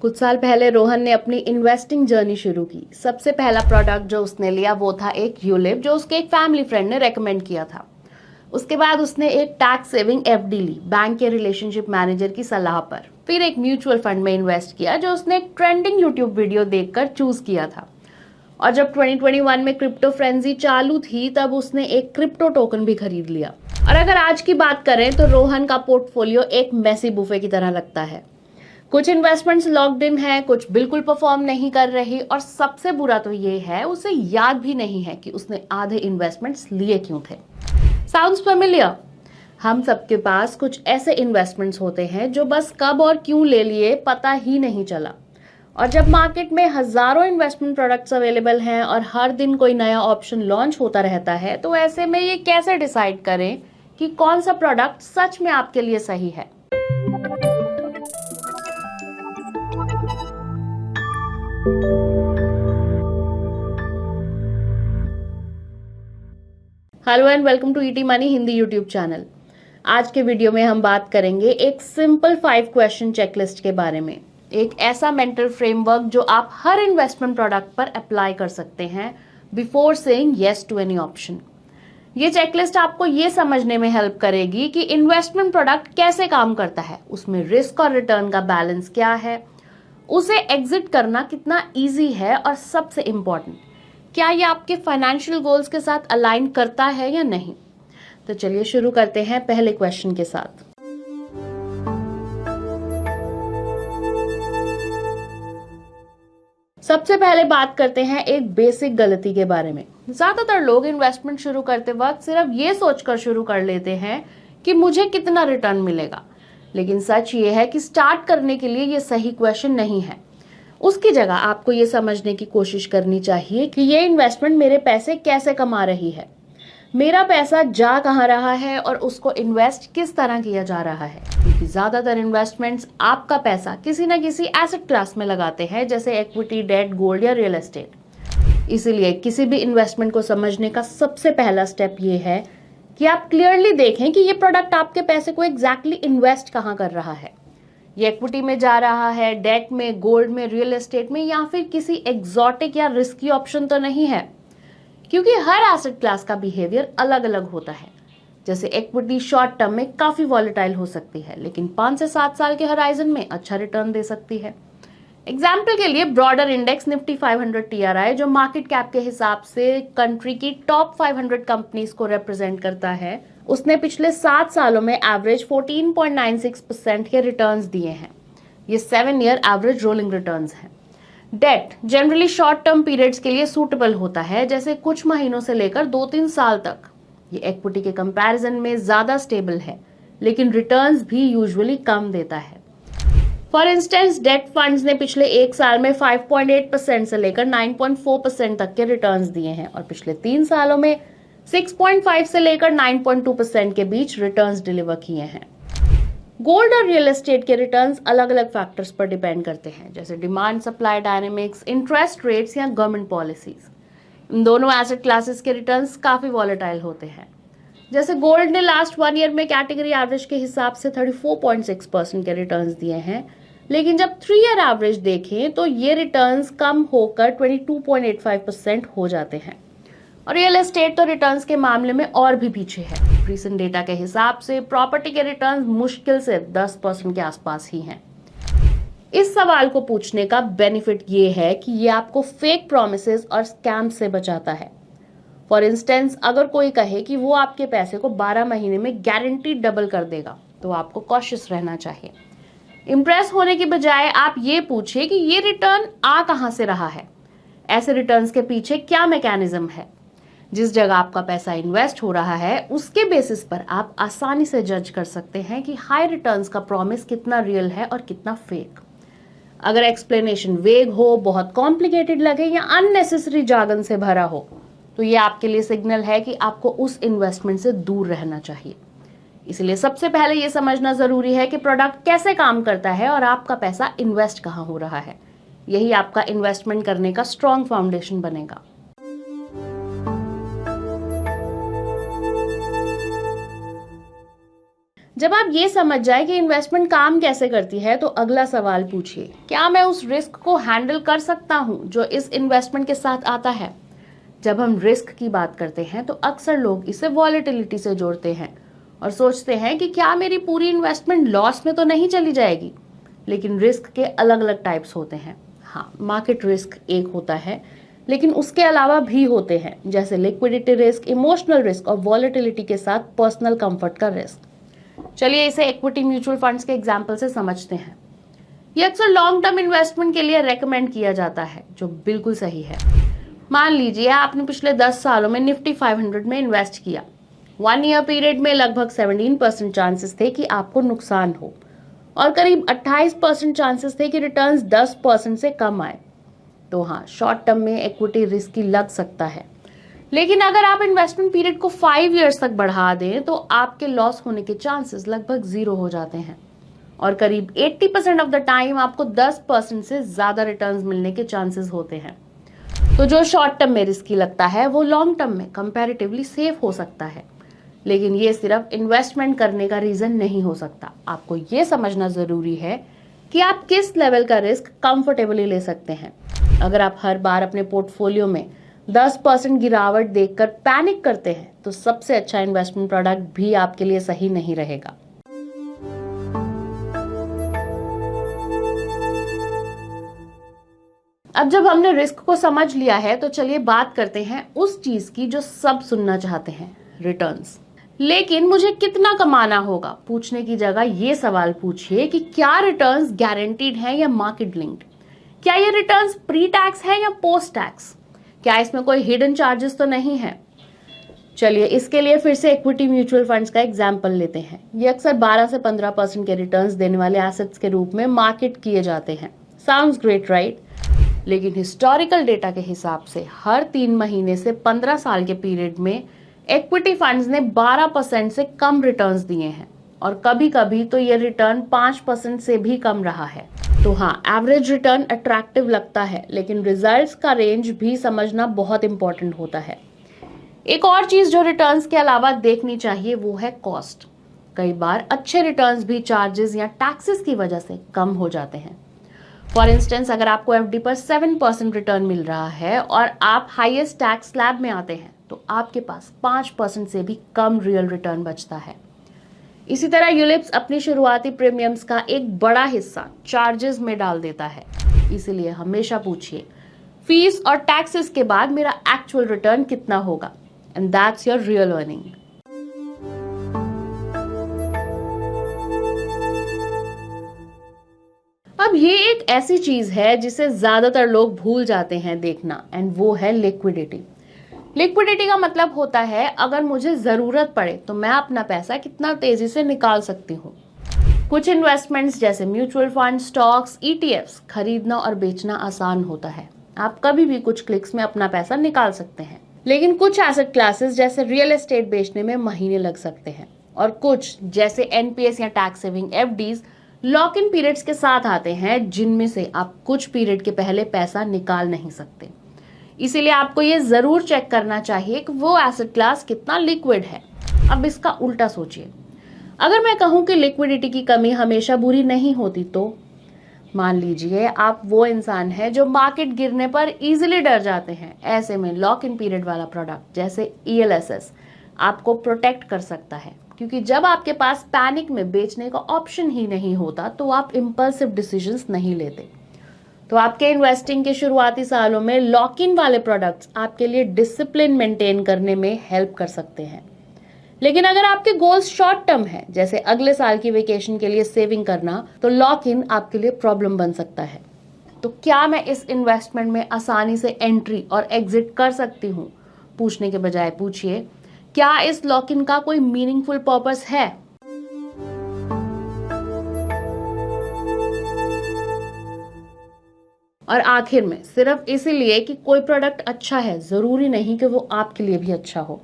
कुछ साल पहले रोहन ने अपनी इन्वेस्टिंग जर्नी शुरू की। सबसे पहला प्रोडक्ट जो उसने लिया वो था एक यूलिप, जो उसके एक फैमिली फ्रेंड ने रेकमेंड किया था। उसके बाद उसने एक टैक्स सेविंग एफडी ली बैंक के रिलेशनशिप मैनेजर की सलाह पर। फिर एक म्यूचुअल फंड में इन्वेस्ट किया जो उसने एक ट्रेंडिंग यूट्यूब वीडियो देखकर चूज किया था। और जब 2021 में क्रिप्टो फ्रेंजी चालू थी तब उसने एक क्रिप्टो टोकन भी खरीद लिया। और अगर आज की बात करें तो रोहन का पोर्टफोलियो एक मैसी बुफे की तरह लगता है। कुछ इन्वेस्टमेंट्स लॉक्ड इन है, कुछ बिल्कुल परफॉर्म नहीं कर रही, और सबसे बुरा तो ये है उसे याद भी नहीं है कि उसने आधे इन्वेस्टमेंट्स लिए क्यों थे। Sounds familiar? हम सबके पास कुछ ऐसे इन्वेस्टमेंट्स होते हैं जो बस कब और क्यों ले लिए पता ही नहीं चला। और जब मार्केट में हजारों इन्वेस्टमेंट प्रोडक्ट्स अवेलेबल हैं और हर दिन कोई नया ऑप्शन लॉन्च होता रहता है, तो ऐसे में ये कैसे डिसाइड करें कि कौन सा प्रोडक्ट सच में आपके लिए सही है। Hello and welcome to ET money Hindi YouTube channel. आज के वीडियो में हम बात करेंगे एक सिंपल 5 क्वेश्चन चेकलिस्ट के बारे में। एक ऐसा मेंटल फ्रेमवर्क जो आप हर इन्वेस्टमेंट प्रोडक्ट पर अप्लाई कर सकते हैं before saying yes to any option. ये चेकलिस्ट आपको ये समझने में हेल्प करेगी कि इन्वेस्टमेंट प्रोडक्ट कैसे काम करता है, उसमें रिस्क और रिटर्न का बैलेंस क्या है, उसे एग्जिट करना कितना इजी है, और सबसे इंपॉर्टेंट, क्या ये आपके फाइनेंशियल गोल्स के साथ अलाइन करता है या नहीं। तो चलिए शुरू करते हैं पहले क्वेश्चन के साथ। सबसे पहले बात करते हैं एक बेसिक गलती के बारे में। ज्यादातर लोग इन्वेस्टमेंट शुरू करते वक्त सिर्फ ये सोचकर शुरू कर लेते हैं कि मुझे कितना रिटर्न मिलेगा, लेकिन सच ये है कि स्टार्ट करने के लिए ये सही क्वेश्चन नहीं है। उसकी जगह आपको ये समझने की कोशिश करनी चाहिए कि ये इन्वेस्टमेंट मेरे पैसे कैसे कमा रही है, मेरा पैसा जा कहाँ रहा है और उसको इन्वेस्ट किस तरह किया जा रहा है। क्योंकि ज्यादातर इन्वेस्टमेंट्स आपका पैसा किसी न किसी एसेट क्लास में लगाते हैं, जैसे इक्विटी, डेट, गोल्ड या रियल एस्टेट। इसीलिए किसी भी इन्वेस्टमेंट को समझने का सबसे पहला स्टेप ये है कि आप क्लियरली देखें कि ये प्रोडक्ट आपके पैसे को एग्जैक्टली इन्वेस्ट कहाँ कर रहा है। ये इक्विटी में जा रहा है, डेट में, गोल्ड में, रियल एस्टेट में, या फिर किसी एग्जॉटिक या रिस्की ऑप्शन तो नहीं है। क्योंकि हर एसेट क्लास का बिहेवियर अलग अलग होता है। जैसे इक्विटी शॉर्ट टर्म में काफी वॉलेटाइल हो सकती है, लेकिन 5 से 7 साल के हराइजन में अच्छा रिटर्न दे सकती है। एग्जाम्पल के लिए ब्रॉडर इंडेक्स निफ्टी 500 TRI, जो मार्केट कैप के हिसाब से कंट्री की टॉप 500 कंपनीज को रिप्रेजेंट करता है, उसने पिछले 7 सालों में एवरेज 14.96% के रिटर्न्स दिए हैं। ये 7 ईयर एवरेज रोलिंग रिटर्न्स हैं। Debt generally short term periods के लिए सूटेबल होता है, जैसे कुछ महीनों से लेकर 2-3 साल तक। ये इक्विटी के कंपैरिजन में ज्यादा स्टेबल है, लेकिन रिटर्न्स भी यूजुअली कम देता है। फॉर इंस्टेंस, डेट फंड्स ने पिछले 1 साल में 5.8% से लेकर 9.4% तक के रिटर्न्स दिए हैं, और पिछले 3 सालों में 6.5 से लेकर 9.2% के बीच रिटर्न्स डिलीवर किए हैं। गोल्ड और रियल एस्टेट के रिटर्न्स अलग अलग फैक्टर्स पर डिपेंड करते हैं, जैसे demand supply dynamics, interest rates या गवर्नमेंट पॉलिसीज। इन दोनों एसेट क्लासेस के रिटर्न्स काफी वॉलेटाइल होते हैं। जैसे गोल्ड ने लास्ट 1 ईयर में कैटेगरी एवरेज के हिसाब से 34.6% के रिटर्न्स दिए हैं, लेकिन जब 3 ईयर एवरेज देखें तो ये रिटर्न्स कम होकर 22.85% हो जाते हैं। और रियल एस्टेट तो रिटर्न्स के मामले में और भी पीछे है। रीसेंट डेटा के हिसाब से प्रॉपर्टी के रिटर्न्स मुश्किल से 10% के आसपास ही हैं। इस सवाल को पूछने का बेनिफिट ये है कि ये आपको फेक प्रोमिसेस और स्कैम से बचाता है। फॉर इंस्टेंस, अगर कोई कहे कि वो आपके पैसे को 12 महीने में गारंटीड डबल कर देगा, तो आपको कॉशियस रहना चाहिए। इंप्रेस होने की बजाय आप ये पूछिए कि ये रिटर्न आ कहां से रहा है, ऐसे रिटर्न्स के पीछे क्या मैकेनिज्म है। जिस जगह आपका पैसा इन्वेस्ट हो रहा है उसके बेसिस पर आप आसानी से जज कर सकते हैं कि हाई रिटर्न्स का प्रॉमिस कितना रियल है और कितना फेक। अगर एक्सप्लेनेशन वेग हो, बहुत कॉम्प्लिकेटेड लगे या अननेसेसरी जार्गन से भरा हो, तो ये आपके लिए सिग्नल है कि आपको उस इन्वेस्टमेंट से दूर रहना चाहिए। इसलिए सबसे पहले ये समझना जरूरी है कि प्रोडक्ट कैसे काम करता है और आपका पैसा इन्वेस्ट कहाँ हो रहा है। यही आपका इन्वेस्टमेंट करने का स्ट्रॉन्ग फाउंडेशन बनेगा। जब आप ये समझ जाए कि इन्वेस्टमेंट काम कैसे करती है, तो अगला सवाल पूछिए, क्या मैं उस रिस्क को हैंडल कर सकता हूं जो इस इन्वेस्टमेंट के साथ आता है। जब हम रिस्क की बात करते हैं तो अक्सर लोग इसे वॉलेटिलिटी से जोड़ते हैं और सोचते हैं कि क्या मेरी पूरी इन्वेस्टमेंट लॉस में तो नहीं चली जाएगी। लेकिन रिस्क के अलग अलग टाइप्स होते हैं। हाँ, मार्केट रिस्क एक होता है, लेकिन उसके अलावा भी होते हैं, जैसे लिक्विडिटी रिस्क, इमोशनल रिस्क और वॉलेटिलिटी के साथ पर्सनल कंफर्ट का रिस्क। चलिए इसे इक्विटी म्यूचुअल फंड्स के एग्जाम्पल से समझते हैं। ये अक्सर लॉन्ग टर्म इन्वेस्टमेंट के लिए रेकमेंड किया जाता है, जो बिल्कुल सही है। मान लीजिए आपने पिछले 10 सालों में निफ्टी 500 में इन्वेस्ट किया। 1 ईयर पीरियड में लगभग 17% चांसेस थे कि आपको नुकसान हो और करीब 28% चांसेस थे कि रिटर्न्स 10% से कम आए। तो हाँ, शॉर्ट टर्म में इक्विटी रिस्की लग सकता है, लेकिन अगर आप इन्वेस्टमेंट पीरियड को 5 इयर्स तक बढ़ा दें तो आपके लॉस होने के चांसेस लगभग 0 हो जाते हैं और करीब 80% ऑफ द टाइम आपको 10% से ज्यादा रिटर्न्स मिलने के चांसेस होते हैं। तो जो शॉर्ट टर्म में रिस्की लगता है वो लॉन्ग टर्म में कंपैरेटिवली सेफ हो सकता है, लेकिन ये सिर्फ इन्वेस्टमेंट करने का रीजन नहीं हो सकता। आपको ये समझना जरूरी है कि आप किस लेवल का रिस्क कंफर्टेबली ले सकते हैं। अगर आप हर बार अपने पोर्टफोलियो में 10% गिरावट देखकर पैनिक करते हैं तो सबसे अच्छा इन्वेस्टमेंट प्रोडक्ट भी आपके लिए सही नहीं रहेगा। अब जब हमने रिस्क को समझ लिया है तो चलिए बात करते हैं उस चीज की जो सब सुनना चाहते हैं, रिटर्न्स। लेकिन मुझे कितना कमाना होगा पूछने की जगह ये सवाल पूछिए कि क्या रिटर्न्स गारंटीड हैं या मार्केट लिंक्ड। क्या ये रिटर्न्स प्री टैक्स है या पोस्ट टैक्स। क्या इसमें कोई हिडन चार्जेस तो नहीं है। चलिए इसके लिए फिर से इक्विटी म्यूचुअल फंड्स का एग्जांपल लेते हैं। ये अक्सर 12 से 15% के रिटर्न्स देने वाले एसेट्स के रूप में मार्केट किए जाते हैं। Sounds great, right? लेकिन हिस्टोरिकल डेटा के हिसाब से हर 3 महीने से 15 साल के पीरियड में इक्विटी फंड्स ने 12% से कम रिटर्न्स दिए हैं और कभी कभी तो ये रिटर्न 5% से भी कम रहा है। तो हाँ, एवरेज रिटर्न अट्रैक्टिव लगता है, लेकिन रिजल्ट्स का रेंज भी समझना बहुत इंपॉर्टेंट होता है। एक और चीज जो रिटर्न्स के अलावा देखनी चाहिए वो है कॉस्ट। कई बार अच्छे रिटर्न्स भी चार्जेस या टैक्सेस की वजह से कम हो जाते हैं। फॉर इंस्टेंस, अगर आपको एफडी पर 7% रिटर्न मिल रहा है और आप हाईएस्ट टैक्स स्लैब में आते हैं तो आपके पास 5% से भी कम रियल रिटर्न बचता है। इसी तरह यूलिप्स अपनी शुरुआती प्रीमियम्स का एक बड़ा हिस्सा चार्जेस में डाल देता है। इसीलिए हमेशा पूछिए, फीस और टैक्सेस के बाद मेरा एक्चुअल रिटर्न कितना होगा, and that's your real earning. अब ये एक ऐसी चीज है जिसे ज्यादातर लोग भूल जाते हैं देखना, एंड वो है लिक्विडिटी। लिक्विडिटी का मतलब होता है अगर मुझे जरूरत पड़े तो मैं अपना पैसा कितना तेजी से निकाल सकती हूँ। कुछ इन्वेस्टमेंट्स जैसे म्यूचुअल फंड, स्टॉक्स, ईटीएफ्स खरीदना और बेचना आसान होता है। आप कभी भी कुछ क्लिक्स में अपना पैसा निकाल सकते हैं। लेकिन कुछ एसेट क्लासेस जैसे रियल एस्टेट बेचने में महीने लग सकते हैं और कुछ जैसे एनपीएस या tax saving FDs lock in periods के साथ आते हैं, जिनमें से आप कुछ पीरियड के पहले पैसा निकाल नहीं सकते। इसीलिए आपको ये जरूर चेक करना चाहिए कि वो एसेट क्लास कितना लिक्विड है। अब इसका उल्टा सोचिए, अगर मैं कहूं कि लिक्विडिटी की कमी हमेशा बुरी नहीं होती, तो मान लीजिए आप वो इंसान है जो मार्केट गिरने पर इजीली डर जाते हैं। ऐसे में लॉक इन पीरियड वाला प्रोडक्ट जैसे ईएलएसएस आपको प्रोटेक्ट कर सकता है, क्योंकि जब आपके पास पैनिक में बेचने का ऑप्शन ही नहीं होता तो आप इम्पल्सिव डिसीजंस नहीं लेते। तो आपके इन्वेस्टिंग के शुरुआती सालों में लॉक इन वाले प्रोडक्ट्स आपके लिए डिसिप्लिन मेंटेन करने में हेल्प कर सकते हैं। लेकिन अगर आपके गोल्स शॉर्ट टर्म है, जैसे अगले साल की वेकेशन के लिए सेविंग करना, तो लॉक इन आपके लिए प्रॉब्लम बन सकता है। तो क्या मैं इस इन्वेस्टमेंट में आसानी से एंट्री और एग्जिट कर सकती हूँ पूछने के बजाय पूछिए, क्या इस लॉक इन का कोई मीनिंगफुल पर्पस है। और आखिर में, सिर्फ इसीलिए कि कोई प्रोडक्ट अच्छा है जरूरी नहीं कि वो आपके लिए भी अच्छा हो।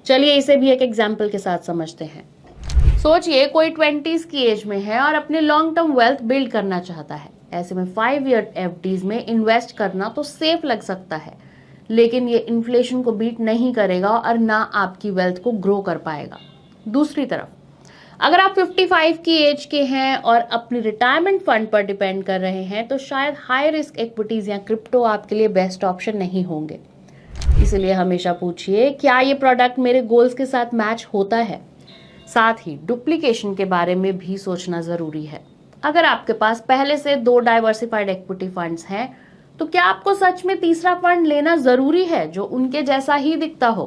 चलिए इसे भी एक एग्जाम्पल के साथ समझते हैं। सोचिए कोई 20s की एज में है और अपने लॉन्ग टर्म वेल्थ बिल्ड करना चाहता है। ऐसे में 5 ईयर एफडीज में इन्वेस्ट करना तो सेफ लग सकता है, लेकिन ये इन्फ्लेशन को बीट नहीं करेगा और ना आपकी वेल्थ को ग्रो कर पाएगा। दूसरी तरफ, अगर आप 55 की एज के हैं और अपने रिटायरमेंट फंड पर डिपेंड कर रहे हैं तो शायद हाई रिस्क इक्विटीज या क्रिप्टो आपके लिए बेस्ट ऑप्शन नहीं होंगे। इसलिए हमेशा पूछिए क्या ये प्रोडक्ट मेरे गोल्स के साथ मैच होता है। साथ ही डुप्लीकेशन के बारे में भी सोचना जरूरी है। अगर आपके पास पहले से 2 डाइवर्सिफाइड इक्विटी फंड्स हैं तो क्या आपको सच में तीसरा फंड लेना जरूरी है जो उनके जैसा ही दिखता हो।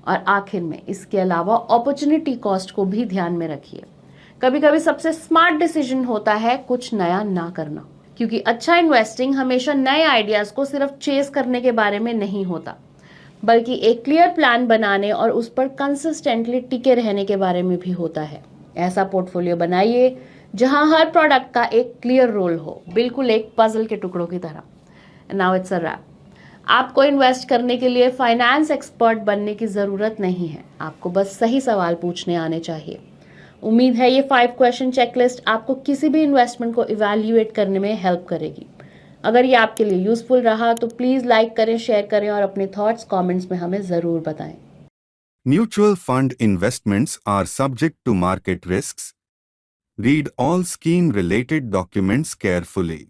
और आखिर में इसके अलावा अपॉर्चुनिटी कॉस्ट को भी ध्यान में रखिए। कभी कभी सबसे स्मार्ट डिसीजन होता है कुछ नया ना करना, क्योंकि अच्छा इन्वेस्टिंग हमेशा नए आइडियाज को सिर्फ चेस करने के बारे में नहीं होता, बल्कि एक क्लियर प्लान बनाने और उस पर कंसिस्टेंटली टिके रहने के बारे में भी होता है। ऐसा पोर्टफोलियो बनाइए जहां हर प्रोडक्ट का एक क्लियर रोल हो, बिल्कुल एक पजल के टुकड़ों की तरह। Now it's a wrap. आपको इन्वेस्ट करने के लिए फाइनेंस एक्सपर्ट बनने की जरूरत नहीं है, आपको बस सही सवाल पूछने आने चाहिए। उम्मीद है ये 5 क्वेश्चन चेकलिस्ट आपको किसी भी इन्वेस्टमेंट को इवैल्यूएट करने में हेल्प करेगी। अगर ये आपके लिए यूजफुल रहा तो प्लीज लाइक करें, शेयर करें और अपने थॉट्स कमेंट्स में हमें जरूर बताएं। Mutual fund investments are subject to market risks. Read all scheme related documents carefully.